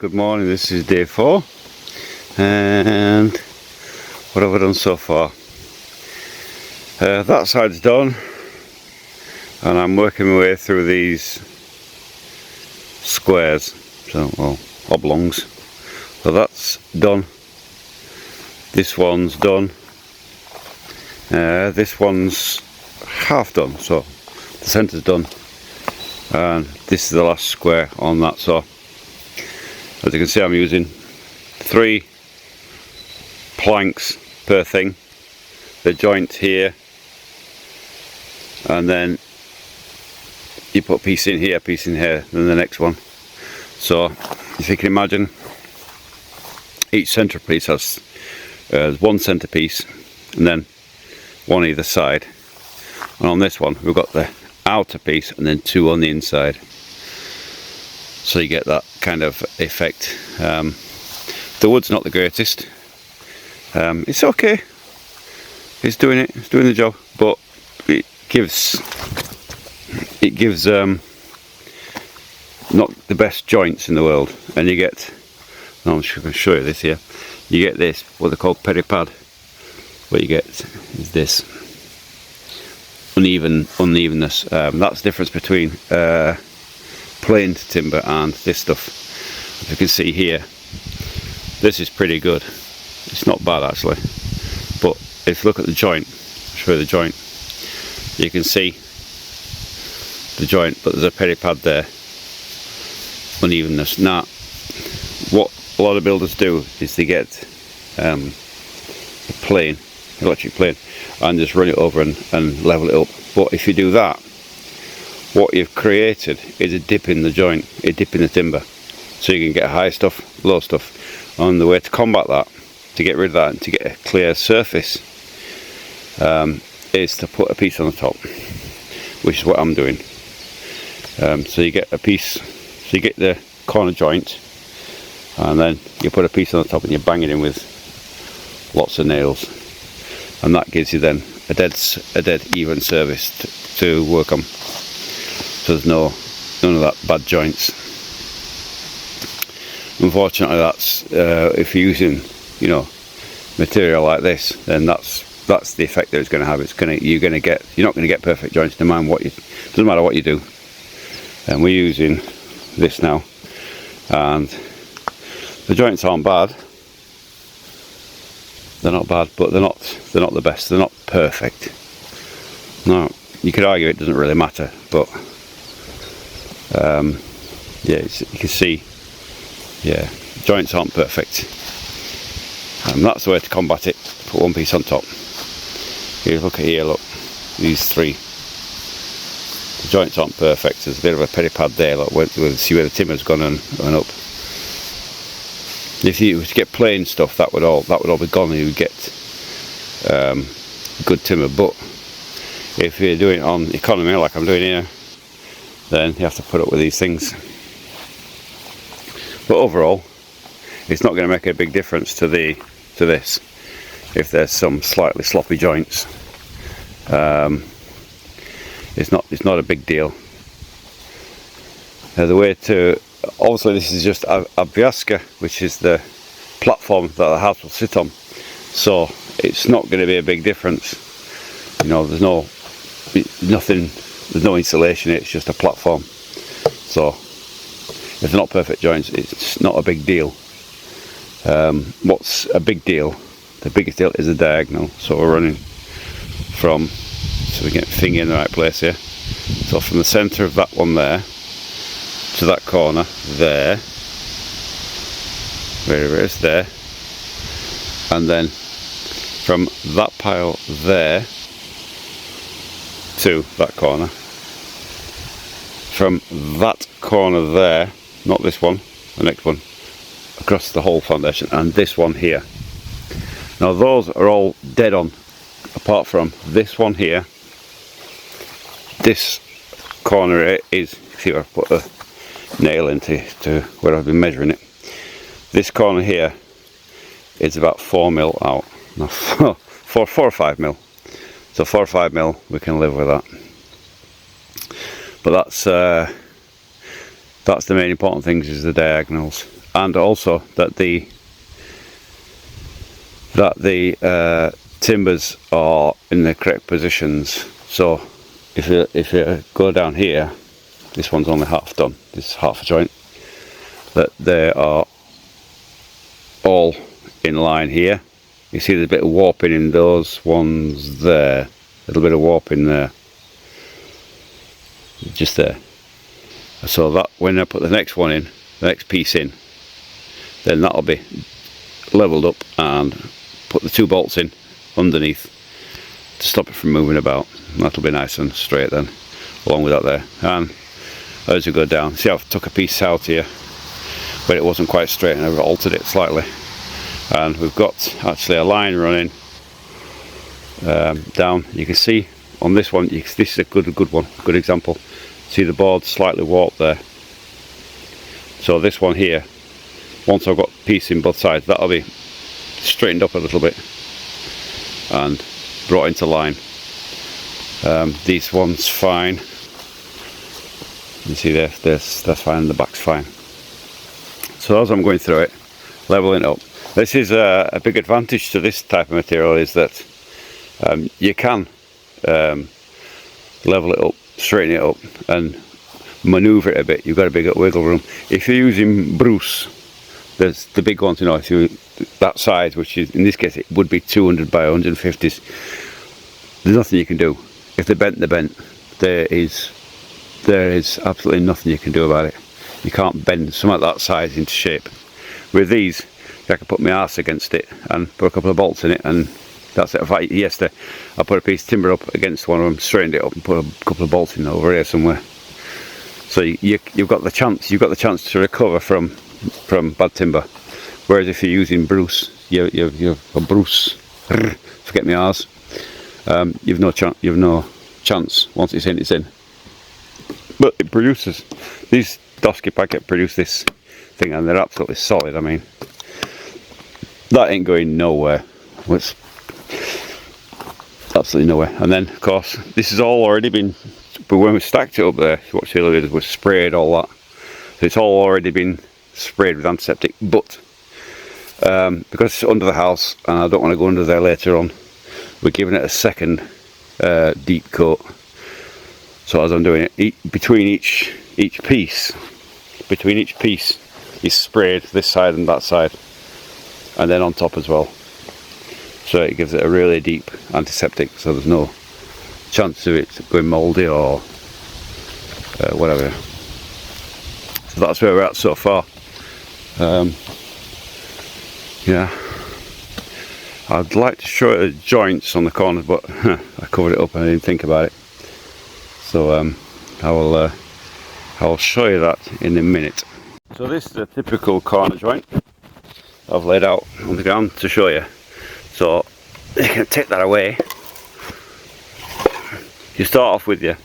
good morning. This is day 4, and what have I done so far? That side's done, and I'm working my way through these squares, well, oblongs. So that's done. This one's done. This one's half done, so the centre's done, and this is the last square on that. So as you can see, I'm using 3 planks per thing, the joint here, and then you put a piece in here, then the next one. So if you can imagine, each centrepiece has one centrepiece and then one either side, and on this one we've got the outer piece and then 2 on the inside, so you get that kind of effect. The wood's not the greatest, it's okay, it's doing the job, but it gives not the best joints in the world, and you get, I'm just going to show you this here, you get this, what they call peripad. What you get is this unevenness. That's the difference between planed timber and this stuff. As you can see here, this is pretty good. It's not bad actually, but if you look at the joint, I'll show you the joint, you can see the joint, but there's a peripad there, unevenness. Now what a lot of builders do is they get a plane, electric plane, and just run it over and level it up. But if you do that, what you've created is a dip in the joint, a dip in the timber, so you can get high stuff, low stuff. And the way to combat that, to get rid of that and to get a clear surface, is to put a piece on the top, which is what I'm doing. So you get a piece, so you get the corner joint, and then you put a piece on the top and you bang it in with lots of nails, and that gives you then a dead even surface to work on. So there's none of that bad joints. Unfortunately, that's if you're using, material like this, then that's the effect that it's going to have. You're not going to get perfect joints, no matter doesn't matter what you do. And we're using this now, and the joints aren't bad. They're not bad, but they're not the best. They're not perfect. No, you could argue it doesn't really matter, but yeah, you can see, yeah, joints aren't perfect. That's the way to combat it. Put one piece on top. Here, look at here. Look, these 3. The joints aren't perfect. There's a bit of a peripad there. Look, see where the timber's gone and up. If you were to get plain stuff, that would all be gone, and you would get good timber. But if you're doing it on economy like I'm doing here, then you have to put up with these things. But overall, it's not going to make a big difference to this if there's some slightly sloppy joints. It's not a big deal. The way to, obviously this is just Abviaska, which is the platform that the house will sit on, so it's not going to be a big difference. There's no insulation, it's just a platform. So if they're not perfect joints, it's not a big deal. What's a big deal, the biggest deal, is the diagonal. So we're running from, so we get the thing in the right place here, so from the centre of that one there to that corner there, wherever it is there, and then from that pile there to that corner, from that corner there, not this one, the next one, across the whole foundation, and this one here. Now those are all dead on, apart from this one here. This corner is, see where I put a nail into where I've been measuring it. This corner here is about 4 mil out, no, 4 or 5 mil. So 4 or 5 mil, we can live with that. But that's the main important things, is the diagonals. and also that the timbers are in the correct positions. So if you go down here, this one's only half done, this is half a joint, that they are all in line here. You see there's a bit of warping in those ones there, a little bit of warping there, just there. So that when I put the next one in, the next piece in, then that'll be leveled up, and put the 2 bolts in underneath to stop it from moving about. That'll be nice and straight then, along with that there. And as you go down, see I've took a piece out here but it wasn't quite straight, and I've altered it slightly, and we've got actually a line running down. You can see on this one, this is a good one, good example. See the board slightly warped there. So this one here, once I've got piece in both sides, that'll be straightened up a little bit and brought into line. These one's fine. You see that's fine, and the back's fine. So as I'm going through it, leveling it up. This is a big advantage to this type of material, is that you can level it up, straighten it up, and manoeuvre it a bit. You've got a big wiggle room. If you're using Bruce, there's the big ones, you know, if you that size, which is in this case it would be 200 by 150s. There's nothing you can do. If they're bent, they're bent. There is absolutely nothing you can do about it. You can't bend something like that size into shape. With these, I can put my arse against it and put a couple of bolts in it, and that's it. In fact, yesterday I put a piece of timber up against one of them, straightened it up, and put a couple of bolts in over here somewhere. So you've got the chance. You've got the chance to recover from bad timber. Whereas if you're using Bruce, you've a Bruce. Forget my R's. You've no chance. You've no chance. Once it's in, it's in. But it produces, these Doski Pakit produce this thing, and they're absolutely solid. I mean, that ain't going nowhere. It's absolutely nowhere. And then of course this has all already been, but when we stacked it up there, you watch the other videos, we sprayed all that, so it's all already been sprayed with antiseptic. But because it's under the house and I don't want to go under there later on, we're giving it a second deep coat. So as I'm doing it, between each piece is sprayed, this side and that side, and then on top as well. So it gives it a really deep antiseptic, so there's no chance of it going mouldy or whatever. So that's where we're at so far. Yeah, I'd like to show you the joints on the corners, but I covered it up and I didn't think about it. So I will show you that in a minute. So this is a typical corner joint I've laid out on the ground to show you. So you can take that away. You start off with your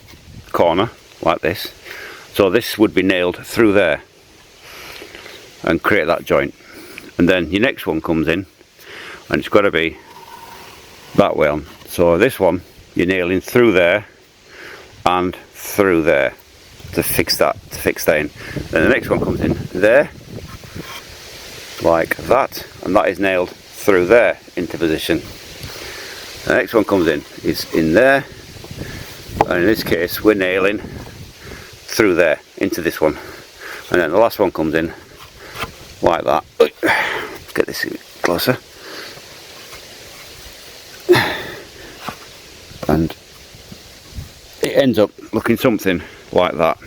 corner like this. So this would be nailed through there and create that joint. And then your next one comes in, and it's got to be that way on. So this one you're nailing through there and through there to fix that in. Then the next one comes in there like that, and that is nailed through there into position. The next one comes in, is in there, and in this case we're nailing through there into this one, and then the last one comes in like that. Let's get this closer, and it ends up looking something like that.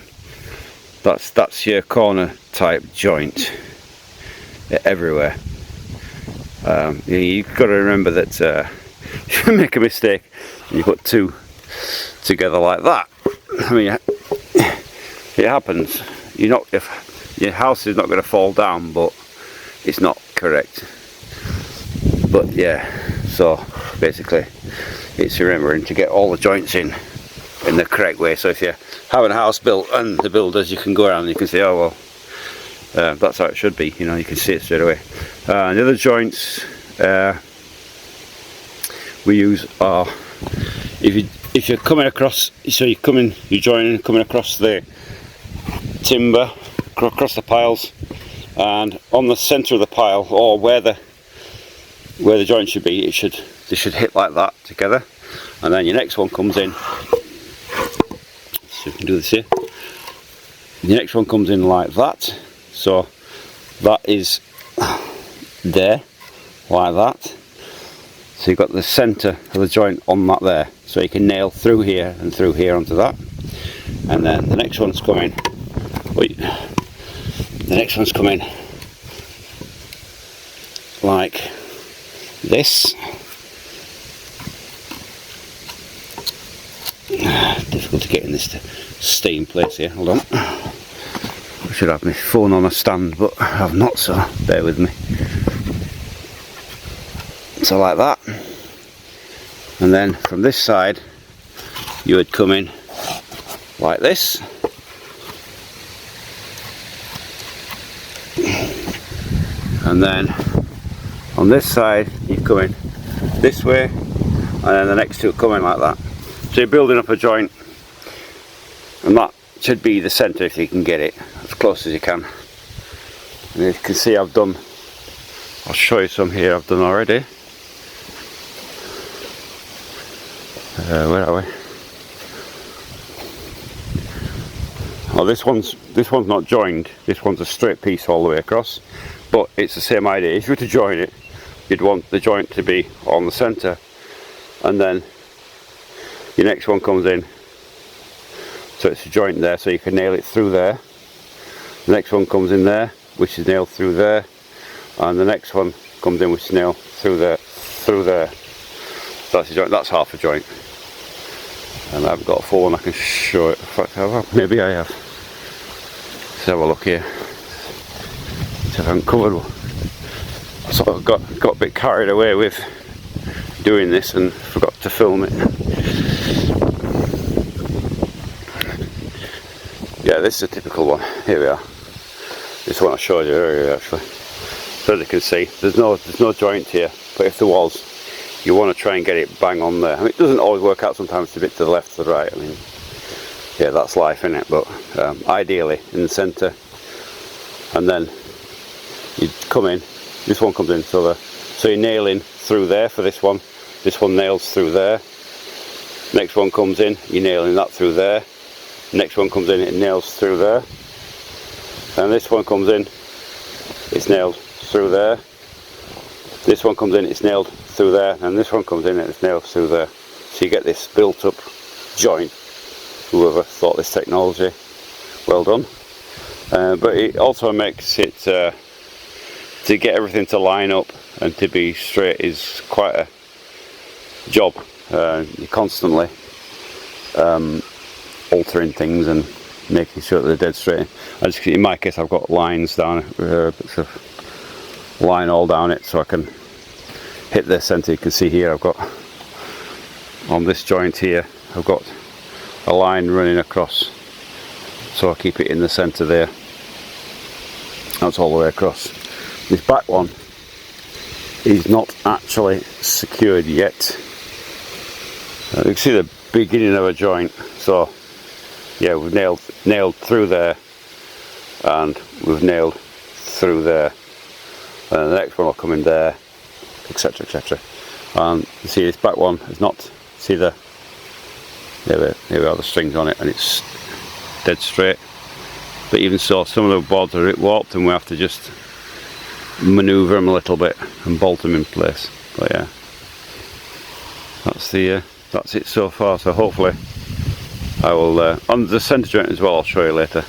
That's your corner type joint everywhere. You've got to remember that if you make a mistake and you put two together like that, I mean, it happens. If your house is not going to fall down, but it's not correct. But yeah, so basically it's remembering to get all the joints in the correct way. So if you're having a house built and the builders, you can go around and you can say, oh well, that's how it should be, you know, you can see it straight away. And the other joints we use are, if you're coming across, so you're joining, coming across the timber, across the piles, and on the centre of the pile, or where the joint should be, they should hit like that together, and then your next one comes in. So you can do this here. The next one comes in like that, so that is there, like that. So you've got the centre of the joint on that there, so you can nail through here and through here onto that. And then the next one's coming. Wait, the next one's coming like this. Difficult to get in this to stay in place here. Hold on. I should have my phone on a stand, but I have not, so bear with me. So like that, and then from this side you would come in like this, and then on this side you come in this way, and then the next two come in like that. So you're building up a joint, and that should be the centre if you can get it as close as you can. And you can see I'll show you some here I've done already. Where are we? Oh, this one's not joined. This one's a straight piece all the way across, but it's the same idea. If you were to join it, you'd want the joint to be on the centre, and then your next one comes in, so it's a joint there, so you can nail it through there. The next one comes in there, which is nailed through there, and the next one comes in, which is nailed through there, So that's a joint. That's half a joint. And I haven't got a full one I can show it. In fact, have I? Maybe I have. Let's have a look here. See if I haven't covered one. I sort of got a bit carried away with doing this and forgot to film it. Yeah, this is a typical one. Here we are. This one I showed you earlier, actually. So as you can see, there's no joint here, but if there was, you want to try and get it bang on there. I mean, it doesn't always work out. Sometimes it's a bit to the left, to the right. I mean, yeah, that's life, isn't it? But ideally in the centre, and then you come in. This one comes in, so you're nailing through there for this one. This one nails through there. Next one comes in, you're nailing that through there. Next one comes in, it nails through there. And this one comes in, it's nailed through there. This one comes in, it's nailed through there, and this one comes in and it's nailed through there. So you get this built up joint. Whoever thought this technology, well done. But it also makes it, to get everything to line up and to be straight is quite a job. You're constantly altering things and making sure that they're dead straight. In my case, I've got lines down, bits of line all down it, so I can hit the centre. You can see here I've got, on this joint here, I've got a line running across, so I keep it in the centre there. That's all the way across. This back one is not actually secured yet. You can see the beginning of a joint. So yeah, we've nailed through there, and we've nailed through there, and the next one will come in there, etc, etc. And you see this back one is not, see there we are, the strings on it, and it's dead straight. But even so, some of the boards are a bit warped, and we have to just manoeuvre them a little bit and bolt them in place. But yeah, that's it so far. So hopefully I will, on the centre joint as well, I'll show you later.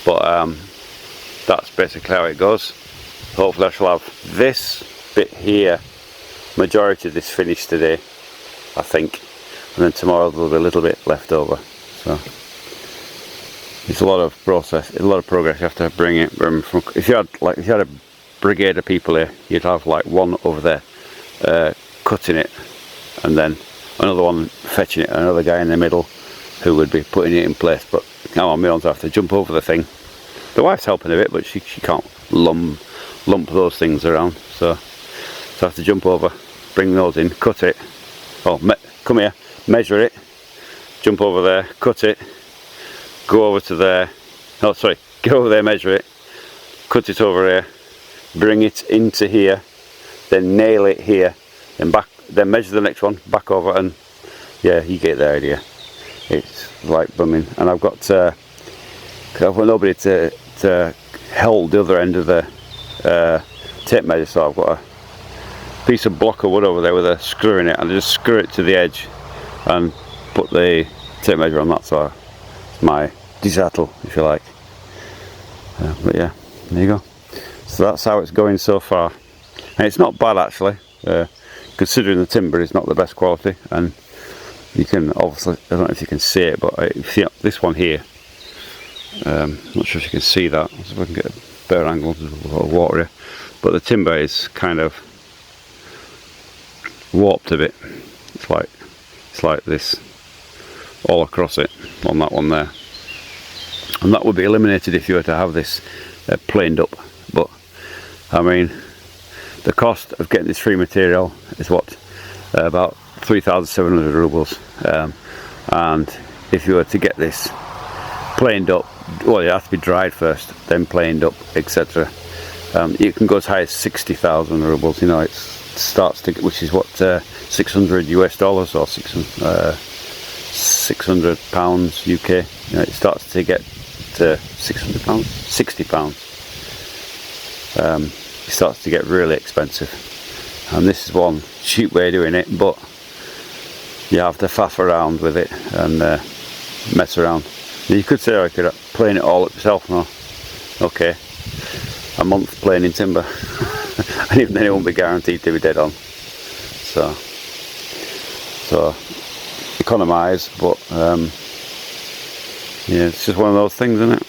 But that's basically how it goes. Hopefully I shall have this bit here, majority of this finished today, I think, and then tomorrow there'll be a little bit left over. So it's a lot of process, a lot of progress you have to bring it from. If you had a brigade of people here, you'd have like one over there cutting it, and then another one fetching it, another guy in the middle who would be putting it in place. But now on my own, I have to jump over the thing. The wife's helping a bit, but she can't lump those things around, so I have to jump over, bring those in, cut it, come here, measure it, jump over there, cut it, go over to there, go over there, measure it, cut it over here, bring it into here, then nail it here, then back, then measure the next one back over, and yeah, you get the idea. It's like bumming. And I've got I've got nobody to hold the other end of the tape measure, so I've got a piece of block of wood over there with a screw in it, and I just screw it to the edge and put the tape measure on that. So it's my desaddle, if you like. But yeah, there you go. So that's how it's going so far, and it's not bad actually, considering the timber is not the best quality. And you can obviously, I don't know if you can see it, but if you, this one here, I'm not sure if you can see that. Let's see if I can get a better angle. There's a lot of water here, but the timber is kind of warped a bit. It's like this all across it on that one there, and that would be eliminated if you were to have this planed up. But I mean, the cost of getting this free material is what, about 3,700 rubles, and if you were to get this planed up, well, it has to be dried first, then planed up, etc. You can go as high as 60,000 rubles. You know, it starts to, which is what, $600 US or 600 pounds UK. You know, it starts to get to 600 pounds, 60 pounds. It starts to get really expensive, and this is one cheap way of doing it, but you have to faff around with it and mess around. You could say I could plane it all up yourself. No, okay, a month planing timber, and even then it won't be guaranteed to be dead on. So economise, but yeah, it's just one of those things, isn't it?